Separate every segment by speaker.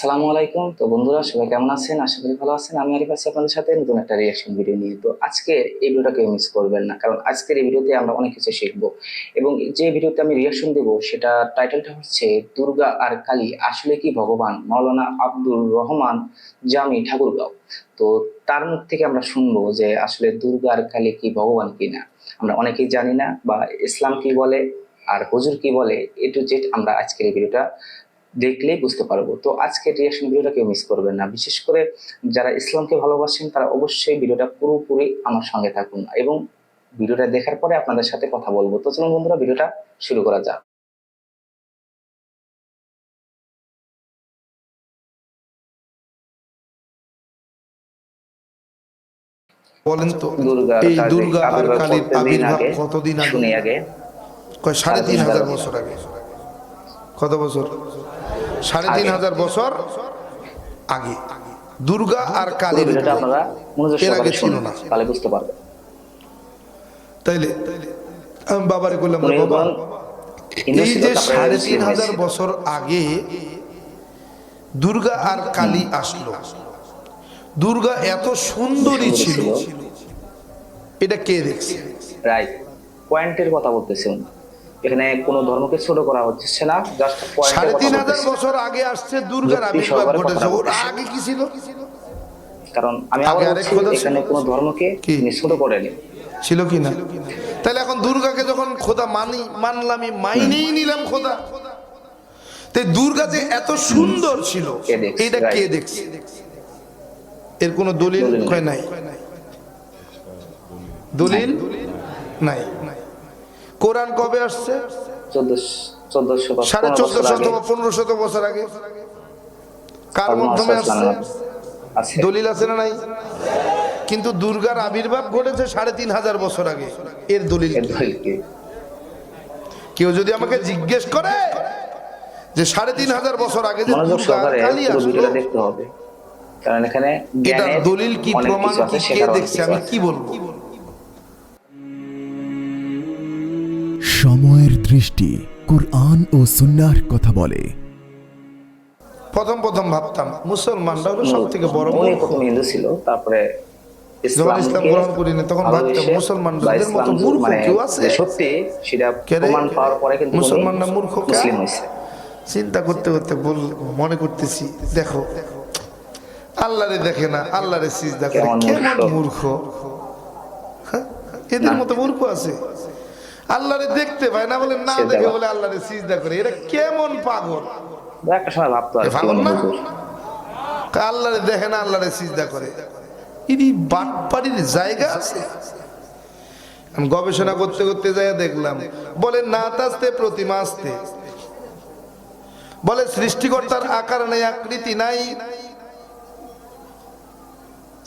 Speaker 1: আসসালামু আলাইকুম। তো বন্ধুরা সবাই কেমন আছেন? আশা করি ভালো আছেন। আমি আরিফ আছি আপনাদের সাথে নতুন একটা রিঅ্যাকশন ভিডিও নিয়ে। তো আজকে এই ভিডিওটা কেউ মিস করবেন না, কারণ আজকের এই ভিডিওতে আমরা অনেক কিছু শিখবো। এবং যে ভিডিওতে আমি রিঅ্যাকশন দেব সেটা টাইটেলটা হচ্ছে দুর্গা আর কালী আসলে কি ভগবান, মাওলানা আব্দুর রহমান জামি ঠাকুরগাঁও। তো তার মুখ থেকে আমরা শুনবো যে আসলে দুর্গা আর কালী কি ভগবান কিনা। আমরা অনেকেই জানি না, বা ইসলাম কি বলে আর হুজুর কি বলে, এ টু জেড আমরা আজকের এই ভিডিওটা দেখলেই বুঝতে পারবো। তো আজকের রিঅ্যাকশন ভিডিওটা কেউ মিস করবেন না, বিশেষ করে যারা ইসলামকে ভালোবাসেন তারা অবশ্যই ভিডিওটা পুরোপুরি আমার সঙ্গে থাকুন, এবং ভিডিওটা দেখার পরে আপনাদের সাথে কথা বলবো। তো চলুন বন্ধুরা, ভিডিওটা শুরু করা যাক।
Speaker 2: বলেন তো
Speaker 1: দুর্গার
Speaker 2: এই
Speaker 1: কাজে
Speaker 2: দুর্গা আর
Speaker 1: আবির্ভাব
Speaker 2: কালীর
Speaker 1: কতদিন
Speaker 2: আবির্ভাব
Speaker 1: আগে
Speaker 2: কতদিন আগে?
Speaker 1: শুনি আগে
Speaker 2: কয় ৩,৫০০ বছর আগে। কত বছর? ৩,৫০০ বছর আগে দুর্গা আর কালীর
Speaker 1: ভিডিওটা আপনারা মনোযোগ
Speaker 2: এর আগে
Speaker 1: সহকারে
Speaker 2: ছিল
Speaker 1: শুনুন,
Speaker 2: না,
Speaker 1: তাহলে বুঝতে পারবেন।
Speaker 2: তাইলে আমি বাবারে বললাম,
Speaker 1: উনি
Speaker 2: বাবা এই যে
Speaker 1: তারপরে
Speaker 2: ৩,৫০০ বছর আগে দুর্গা আর কালী আসলো, দুর্গা এত সুন্দরী ছিল, এটা কে দেখছে?
Speaker 1: রাইট পয়েন্টের কথা বলতেছি উনি। এখানে কোনো ধর্মকে ছোট করা হচ্ছে না, জাস্ট পয়েন্টের কথা
Speaker 2: ৩,৫০০
Speaker 1: বলতেছি।
Speaker 2: বছর আগে আসছে দুর্গার আবির্ভাব ঘটেছে, ওর আগে কি ছিল?
Speaker 1: কারণ আমি আবার বলছি, এখানে কোনো ধর্মকে তিনি ছোট করেনি।
Speaker 2: ছিল কি না? তাহলে এখন দুর্গাকে যখন খোদা মানলামই, মাইনেই নিলাম খোদা, তাই দুর্গা যে এত সুন্দর ছিল এটা কে দেখছে? এর কোনো দলিল কয় নাই, দলিল নাই। কোরআন কবে আসছে? 1450 অথবা 1500 বছর আগে। কার মাধ্যমে আসছে? দলিল আছে না নাই? কিন্তু দুর্গার আবির্ভাব ঘটেছে ৩,৫০০ বছর আগে, এর দলিল কি? কেউ যদি আমাকে জিজ্ঞেস করে যে ৩,৫০০ বছর আগে যে দুর্গা কালী আসলো,
Speaker 1: দেখতে হবে, কারণ এখানে
Speaker 2: এটার দলিল কি, প্রমাণ কি, কে দেখছে, আমি কি বলবো?
Speaker 3: সময়ের দৃষ্টি কুরআন ও সুন্নাহর কথা বলে।
Speaker 2: প্রথম ভাবতাম মুসলমানরা হলো সব থেকে বড় মূর্খ।
Speaker 1: হিন্দু ছিল, তারপরে
Speaker 2: যখন ইসলাম গ্রহণ করিনি তখন ভাবতাম মুসলমানদের মতো মূর্খ কেউ আছে?
Speaker 1: সত্যি সেটা প্রমাণ পাওয়ার পরে কিন্তু
Speaker 2: মুসলমানরা মূর্খ
Speaker 1: মুসলিম হয়েছে।
Speaker 2: চিন্তা করতে করতে মনে করতেছি, দেখো আল্লাহরে দেখে না, আল্লাহরে সিজদা করে, কেমন মূর্খ! এদের মতো মূর্খ আছে? আল্লাহরে দেখতে পায় না বলে, না দেখে বলে আল্লাহরে সিজদা করে, এরা কেমন পাগল!
Speaker 1: একটা সময় ভাবতো
Speaker 2: পাগল না? আল্লাহরে দেখে না, আল্লাহরে সিজদা করে, ইনি বাটপাড়ির জায়গা আছে? আমি গবেষণা করতে করতে যাই দেখলাম, বলে না তাস্তে প্রতিমা আসতে, বলে সৃষ্টিকর্তার আকার নেই, আকৃতি নাই,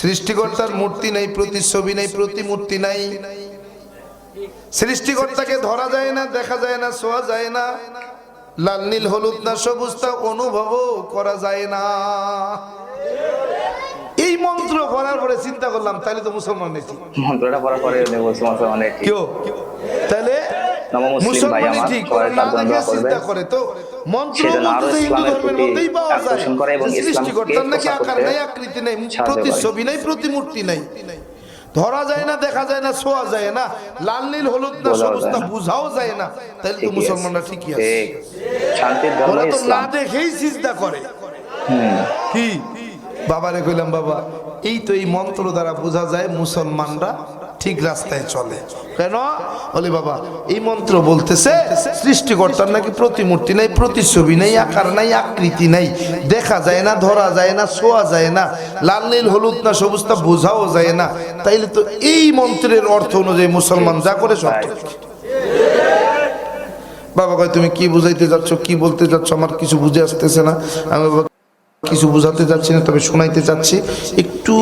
Speaker 2: সৃষ্টিকর্তার মূর্তি নেই, প্রতিছবি নেই, প্রতিমূর্তি নাই, সৃষ্টিকর্তাকে ধরা যায় না, দেখা যায় না, ছোঁয়া যায় না, লাল নীল হলুদ না সবুজ তা অনুভব করা যায় না। এই মন্ত্র পড়ার পরে চিন্তা করলাম, তাহলে তো মুসলমান নেই।
Speaker 1: মন্ত্রটা পড়ার পরে মুসলমানের
Speaker 2: কেউ তাহলে মুসলমানই ঠিক, না দেখে চিন্তা করে তো মন্ত্র বলতে হিন্দু ধর্মের মধ্যেই পাওয়া যায়। সৃষ্টিকর্তার নাকি আকার নেই, আকৃতি নেই, প্রতিছবি নেই, প্রতিমূর্তি নেই, ধরা যায় না, দেখা যায় না, ছোঁয়া যায় না, লাল নীল হলুদ না সবুজ না বুঝাও যায় না, তাহলে তো মুসলমানরা ঠিকই আছে। ওরা তো না দেখেই সিজদা করে। কি বাবারে কইলাম, বাবা এই তো এই মন্ত্র দ্বারা বোঝা যায় মুসলমানরা ঠিক রাস্তায় চলে। কেন বলে, বাবা এই মন্ত্র বলতেছে সৃষ্টিকর্তার নাকি প্রতিমূর্তি নাই, প্রতিছবি নেই, আকার নাই, আকৃতি নাই, দেখা যায় না, ধরা যায় না, ছোঁয়া যায় না, লাল নীল হলুদ না সবুজ তা বোঝাও যায় না, তাইলে তো এই মন্ত্রের অর্থ অনুযায়ী মুসলমান যা করে সব। বাবা কয় তুমি কি বুঝাইতে যাচ্ছ, কি বলতে যাচ্ছ, আমার কিছু বুঝে আসতেছে না। আমি কিছু বুঝাতে যাচ্ছি না, তবে শোনাইতে চাচ্ছি, একটু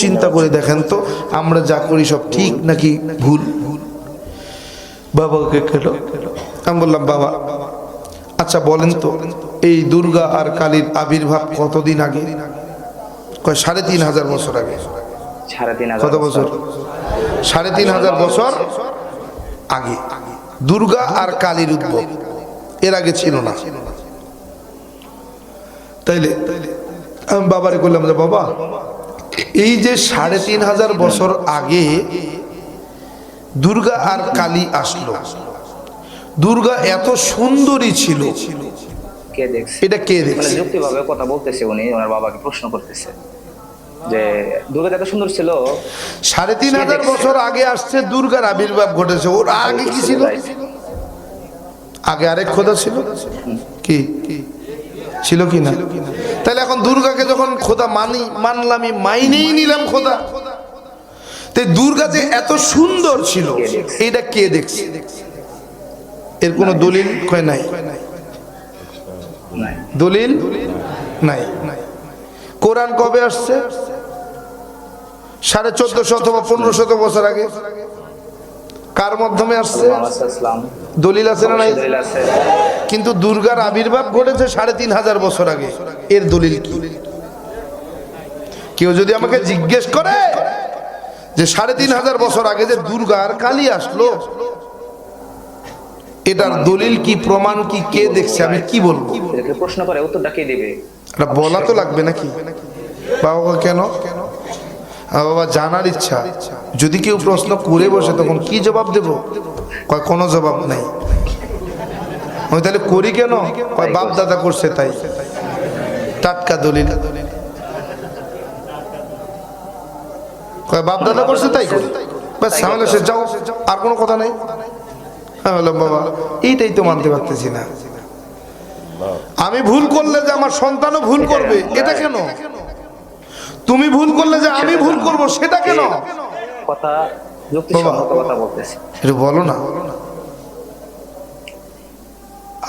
Speaker 2: চিন্তা করে দেখেন তো আমরা যা করি সব ঠিক নাকি ভুল। বাবাকে খেলো, আমি বললাম, বাবা আচ্ছা বলেন তো এই দুর্গা আর কালীর আবির্ভাব কতদিন আগে? কয় ৩,৫০০ বছর আগে। কত বছর? ৩,৫০০ বছর আগে দুর্গা আর কালীর উদ্ভব, এর আগে ছিল না। তাইলে আমি বাবারে বললাম যে বাবা, এই যে ৩৫০০ বছর আগে দুর্গা আর কালী আসলো, দুর্গা এত সুন্দরী ছিল,
Speaker 1: কে দেখছে?
Speaker 2: এটা কে
Speaker 1: মানে
Speaker 2: দেখছে?
Speaker 1: যুক্তিভাবে কথা বলতেছে উনি, ওনার বাবাকে প্রশ্ন করতেছে যে দুর্গা এত সুন্দর ছিল।
Speaker 2: ৩৫০০ বছর আগে আসছে, দুর্গার আবির্ভাব ঘটেছে। ওর আগে কি ছিল? আগে আরেক খোদা ছিল, কি ছিল কি না? তাহলে এখন দুর্গাকে যখন খোদা মানলাম, মাইনেই নিলাম খোদা, তাই দুর্গা যে এত সুন্দর ছিল এটা কে দেখছে? এর কোনো দলিল কয় নাই, দলিল নাই। কোরআন কবে আসছে? ১৪৫০ অথবা ১৫০০ বছর আগে। কার মাধ্যমে আসছে? দলিল আছে না নাই? কিন্তু দুর্গার আবির্ভাব ঘটেছে ৩৫০০ বছর আগে। এর দলিল কি? কেউ যদি আমাকে জিজ্ঞেস করে যে ৩৫০০ বছর আগে যে দুর্গা আর কালী আসলো, এটার দলিল কি, প্রমাণ কি, কে দেখছে, আমি কি বলবো?
Speaker 1: প্রশ্ন করে উত্তরটা কে দিবে?
Speaker 2: এটা বলা তো লাগবে নাকি? বাবা কেন? বাবা জানার ইচ্ছা। যদি কেউ প্রশ্ন করে বসে তখন কি জবাব দেব? কয় কোনো জবাব নাই। আমি তাহলে করি কেন? কয় বাপ দাদা করছে তাই। টাটকা দলিল। কয় বাপ দাদা করছে তাই করি, ব্যাস সামনে সে যাও, আর কোনো কথা নেই। আমি বললাম বাবা এইটাই তো মানতে পারতেছি না। আমি ভুল করলে যে আমার সন্তানও ভুল করবে এটা কেন? তুমি ভুল করলে যে আমি ভুল করব সেটা কেন?
Speaker 1: কথা যুক্তিসঙ্গত কথা বলতেছি,
Speaker 2: এটা বলো না।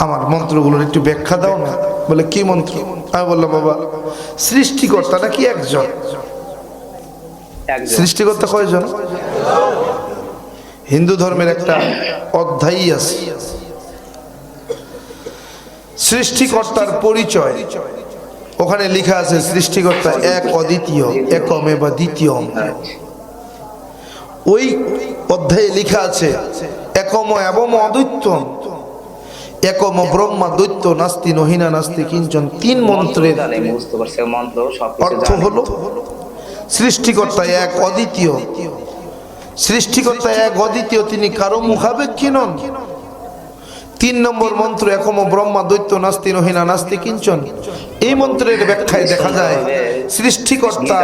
Speaker 2: আমার মন্ত্রগুলোর একটু ব্যাখ্যা দাও না। বলে কি মন্ত্র? আমি বললাম বাবা সৃষ্টিকর্তা নাকি একজন? সৃষ্টিকর্তা কয়জন? হিন্দু ধর্মের একটা অধ্যায় আছে সৃষ্টিকর্তার পরিচয়। ওখানে লেখা আছে সৃষ্টিকর্তা এক অদ্বিতীয়, একমেবা দ্বিতীয়ম। ওই অধ্যায়ে লেখা আছে একম এবং অদ্বৈতম, একম ব্রহ্মা দ্বৈত নাস্তি নহিনা নাস্তি কিঞ্চন। তিন মন্ত্রের অর্থ হলো সৃষ্টিকর্তা এক অদ্বিতীয়, সৃষ্টিকর্তা এক অদ্বিতীয়, তিনি কারো মুখাপেক্ষী নন। ৩ নম্বর মন্ত্র একম ব্রহ্মা দ্বৈত নাস্তি নহিনা নাস্তি কিঞ্চন। এই মন্ত্রের ব্যাখ্যায় দেখা যায় সৃষ্টিকর্তা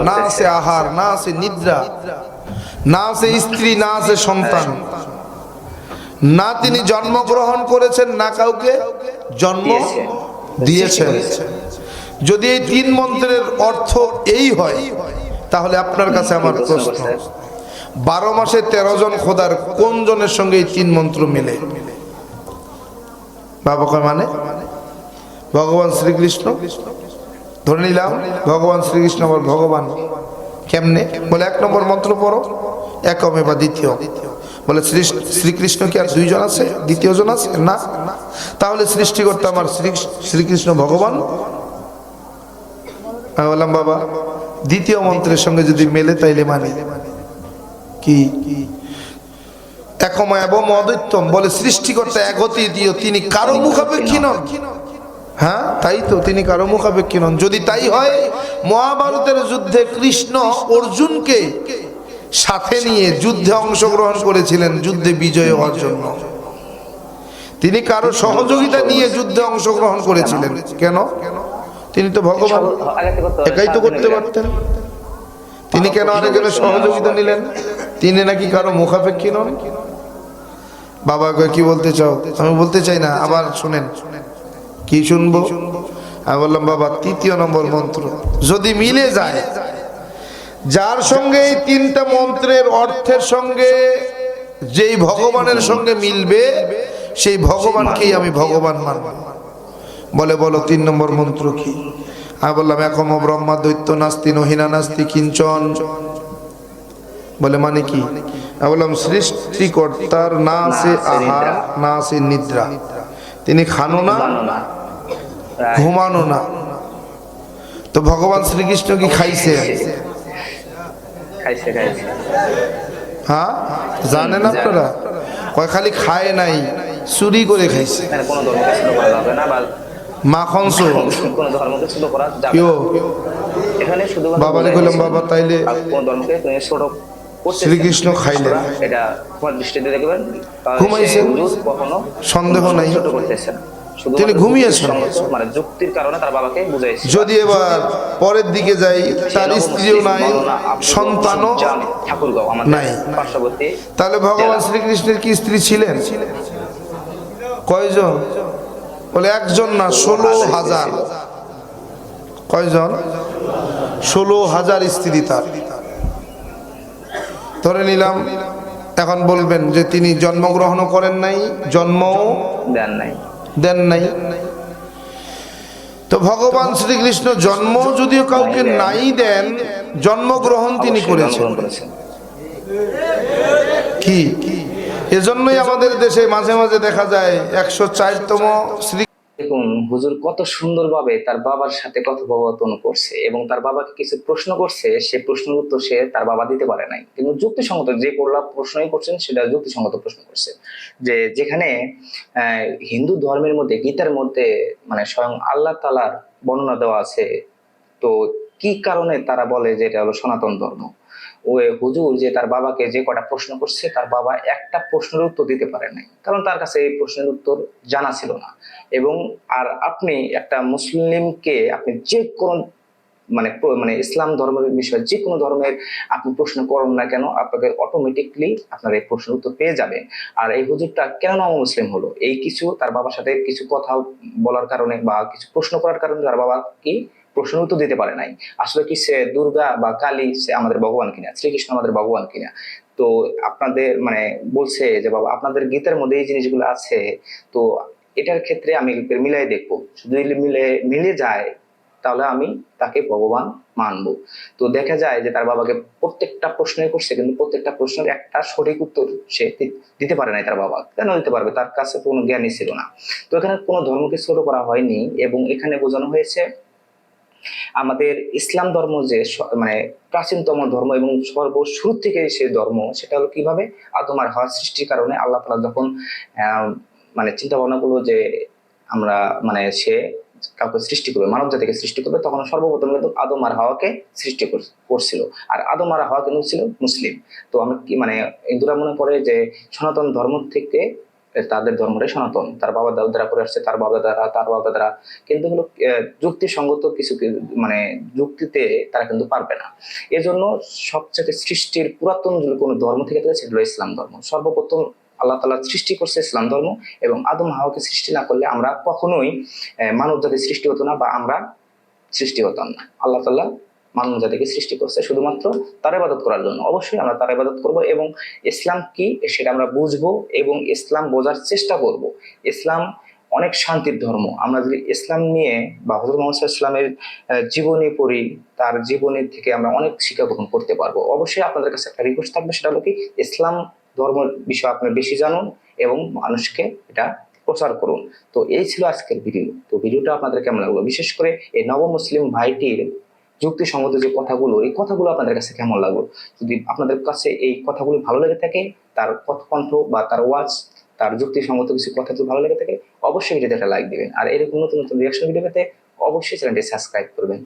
Speaker 2: না আছে আহার, না আছে নিদ্রা, না আছে স্ত্রী, না আছে সন্তান, না তিনি জন্মগ্রহণ করেছেন, না কাউকে জন্ম দিয়েছেন। যদি এই ৩ মন্ত্রের অর্থ এই হয় তাহলে আপনার কাছে আমার প্রশ্ন, ১২ মাসে ১৩ জন খোদার কোন জনের সঙ্গে এই ৩ মন্ত্র মিলে? বাবা কয় মানে ভগবান শ্রীকৃষ্ণ। ধরে নিলাম ভগবান শ্রীকৃষ্ণ আবার ভগবান কেমনে? বলে ১ নম্বর মন্ত্র পড়ো একমে বা দ্বিতীয়। বলে শ্রীকৃষ্ণ কি আর ২ জন আছে? দ্বিতীয় জন আছে না? তাহলে সৃষ্টিকর্তা আমার শ্রীকৃষ্ণ ভগবান। আমি বললাম বাবা দ্বিতীয় মন্ত্রের সঙ্গে যদি মেলে তাইলে মানে কি? একম এবং অদ্বৈতম। বলে সৃষ্টিকর্তা এক অদ্বিতীয়, তিনি কারো মুখাপেক্ষী নন। হ্যাঁ তাই তো, তিনি কারো মুখাপেক্ষী নন। যদি তাই হয় মহাভারতের যুদ্ধে কৃষ্ণ অর্জুনকে সাথে নিয়ে যুদ্ধে অংশগ্রহণ করেছিলেন যুদ্ধে বিজয় হওয়ার জন্য। তিনি কারো সহযোগিতা নিয়ে যুদ্ধে অংশগ্রহণ করেছিলেন কেন? তিনি তো ভগবান, একাই তো করতে পারতেন। তিনি কেন আরেকজনের সহযোগিতা নিলেন? তিনি নাকি কারো মুখাপেক্ষী নন। বাবা কি বলতে চাও? আমি বলতে চাই না, আবার শুনেন। কি শুনবো? আমি বললাম বাবা ৩য় নম্বর মন্ত্র যদি মিলে যায়, যার সঙ্গে এই ৩টা মন্ত্রের অর্থের সঙ্গে যেই ভগবানের সঙ্গে মিলবে সেই ভগবানকেই আমি ভগবান মানব। বলে বলো ৩ নম্বর মন্ত্র কি? আমি বললাম একম ব্রহ্মা দ্বৈত নাস্তি নহিনা নাস্তি কিঞ্চন। বলে মানে কি? আমি বললাম সৃষ্টিকর্তার না আছে আহার, না আছে নিদ্রা, তিনি খানো না ঘুমানো না। তো ভগবান শ্রীকৃষ্ণ কি খাইছে? হ্যাঁ জানেন আপনারা? কয় খালি খায় নাই, চুরি করে খাইছে। মাখন সো
Speaker 1: কোন ধর্মকে ছোট করা যাবে
Speaker 2: কিও
Speaker 1: না। এখানে শুধু
Speaker 2: বাবারে কইলাম বাবা তাইলে
Speaker 1: কোন ধর্মকে তুমি ছোট করতেছেন,
Speaker 2: শ্রীকৃষ্ণ খাইলেন।
Speaker 1: এটা তোমার দৃষ্টিতে দেখবেন
Speaker 2: ঘুমাইছেন?
Speaker 1: কখনো
Speaker 2: সন্দেহ নাই।
Speaker 1: ছোট করতেছে না, শুধু
Speaker 2: তিনি ঘুমিয়েছেন।
Speaker 1: মানে যুক্তির কারণে তার বাবাকে বুঝাইছে।
Speaker 2: যদি এবার পরের দিকে যাই, তার স্ত্রীও নাই, সন্তানও
Speaker 1: ঠাকুরগাঁও আমাদের
Speaker 2: নাই।
Speaker 1: পার্শ্ববর্তী।
Speaker 2: তাহলে ভগবান শ্রীকৃষ্ণের কি স্ত্রী ছিলেন? কয়জন? বলে একজন না, 16,000। কয়জন? 16,000 স্ত্রী তার। ধরে নিলাম, এখন বলবেন যে তিনি জন্মগ্রহণও করেন নাই, জন্মও দেন নাই। তো ভগবান শ্রীকৃষ্ণ জন্ম যদিও কাউকে নাই দেন, জন্মগ্রহণ তিনি করেছেন। কি এজন্যই আমাদের দেশে মাঝে মাঝে দেখা যায় 104তম শ্রী
Speaker 1: দেখুন হুজুর কত সুন্দরভাবে তার বাবার সাথে কথোপকথন করছে এবং তার বাবাকে কিছু প্রশ্ন করছে, সে প্রশ্নের উত্তর সে তার বাবা দিতে পারে নাই, কিন্তু যুক্তিসঙ্গত যে প্রশ্নই করছেন সেটা যুক্তিসঙ্গত প্রশ্ন করছে। যে যেখানে হিন্দু ধর্মের মধ্যে গীতার মধ্যে মানে স্বয়ং আল্লাহ তাআলার বর্ণনা দেওয়া আছে, তো কি কারণে তারা বলে যে এটা হলো সনাতন ধর্ম? ওই হুজুর যে তার বাবাকে যে কটা প্রশ্ন করছে, তার বাবা একটা প্রশ্নের উত্তর দিতে পারে নাই, কারণ তার কাছে এই প্রশ্নের উত্তর জানা ছিল না। এবং আর আপনি একটা মুসলিমকে আপনি যে কোনো মানে মানে ইসলাম ধর্মের বিষয়ে যে কোনো ধর্মের আপনি প্রশ্ন করেন না কেন, আপনাকে অটোমেটিকলি আপনার এই প্রশ্নের উত্তর পেয়ে যাবেন। আর এই হুজুরটা কেন মুসলিম হলো? এই কিছু তার বাবার সাথে কিছু কথা বলার কারণে বা কিছু প্রশ্ন করার কারণে তার বাবা কি প্রশ্নের উত্তর দিতে পারে নাই। আসলে কি সে দুর্গা বা কালী সে আমাদের ভগবান কিনা, শ্রীকৃষ্ণ আমাদের ভগবান কিনা? তো আপনাদের মানে বলছে যে বাবা আপনাদের গীতার মধ্যে এই জিনিসগুলো আছে, তো এটার ক্ষেত্রে আমি মিলাই দেখবো, যদি মিলে যায় তাহলে আমি তাকে ভগবান মানবো। তো দেখা যায় যে তার বাবাকে প্রত্যেকটা প্রশ্নই করছে, কিন্তু প্রত্যেকটা প্রশ্নের একটা সঠিক উত্তর সে দিতে পারে নাই। তার বাবা কেন দিতে পারবে? তার কাছে কোনো জ্ঞানই ছিল না। তো এখানে কোনো ধর্মকে ছোট করা হয়নি, এবং এখানে বোঝানো হয়েছে আমাদের ইসলাম ধর্ম যে মানে প্রাচীনতম ধর্ম এবং সর্বশুরু থেকে সে ধর্ম, সেটা হলো কিভাবে আদম আর হাওয়া সৃষ্টির কারণে আল্লাহ তাআলা যখন মানে চিন্তা ভাবনা করলো যে আমরা মানে সে কাউকে সৃষ্টি করবে, মানব জাতিকে সৃষ্টি করবে, তখন সর্বপ্রথম কিন্তু আদম আর হাওয়াকে সৃষ্টি করছিল। আর আদম আর হাওয়া কিন্তু ছিল মুসলিম। তো আমরা কি মানে হিন্দুরা মনে করে যে সনাতন ধর্ম থেকে তাদের ধর্মটাই সনাতন, তার বাবা দাদা করে আসছে, তার বাবা দ্বারা তার বাবা দ্বারা, কিন্তু হলো যুক্তিসঙ্গত কিছু মানে যুক্তিতে তারা কিন্তু পারবে না। এজন্য সবচেয়ে সৃষ্টির পুরাতন যদি কোনো ধর্ম থেকে থাকে সেটা হলো ইসলাম ধর্ম। সর্বপ্রথম আল্লাহ তাআলা সৃষ্টি করছে ইসলাম ধর্ম, এবং আদম হাওয়াকে সৃষ্টি না করলে আমরা কখনোই মানব জাতির সৃষ্টি হতো না বা আমরা সৃষ্টি হতাম না। আল্লাহ তাআলা মানব জাতিকে সৃষ্টি করছে শুধুমাত্র তার ইবাদত করার জন্য। অবশ্যই আমরা তার ইবাদত করব এবং ইসলাম কি সেটা আমরা বুঝবো এবং ইসলাম বোঝার চেষ্টা করব। ইসলাম অনেক শান্তির ধর্ম। আমরা যদি ইসলাম নিয়ে বা হযরত মুহাম্মদ সাল্লাল্লাহু আলাইহি ওয়াসাল্লামের জীবনী পড়ি, তার জীবনী থেকে আমরা অনেক শিক্ষা গ্রহণ করতে পারবো। অবশ্যই আপনাদের কাছে একটা রিকোয়েস্ট থাকবে, সেটা হলো কি ইসলাম ধর্মের বিষয়ে আপনি বেশি জানুন এবং মানুষকে এটা প্রচার করুন। তো এই ছিল আজকের ভিডিও। তো ভিডিওটা আপনাদের কেমন লাগলো, বিশেষ করে এই নব মুসলিম ভাইটির যুক্তিসঙ্গত যে কথাগুলো, এই কথাগুলো আপনাদের কাছে কেমন লাগলো? যদি আপনাদের কাছে এই কথাগুলো ভালো লেগে থাকে, তার কণ্ঠ বা তার ওয়াজ, তার যুক্তিসঙ্গত কিছু কথা যদি ভালো লেগে থাকে, অবশ্যই ভিডিওতে একটা লাইক দিবেন। আর এরকম নতুন নতুন রিঅ্যাকশন ভিডিও পেতে অবশ্যই চ্যানেলটি সাবস্ক্রাইব করবেন।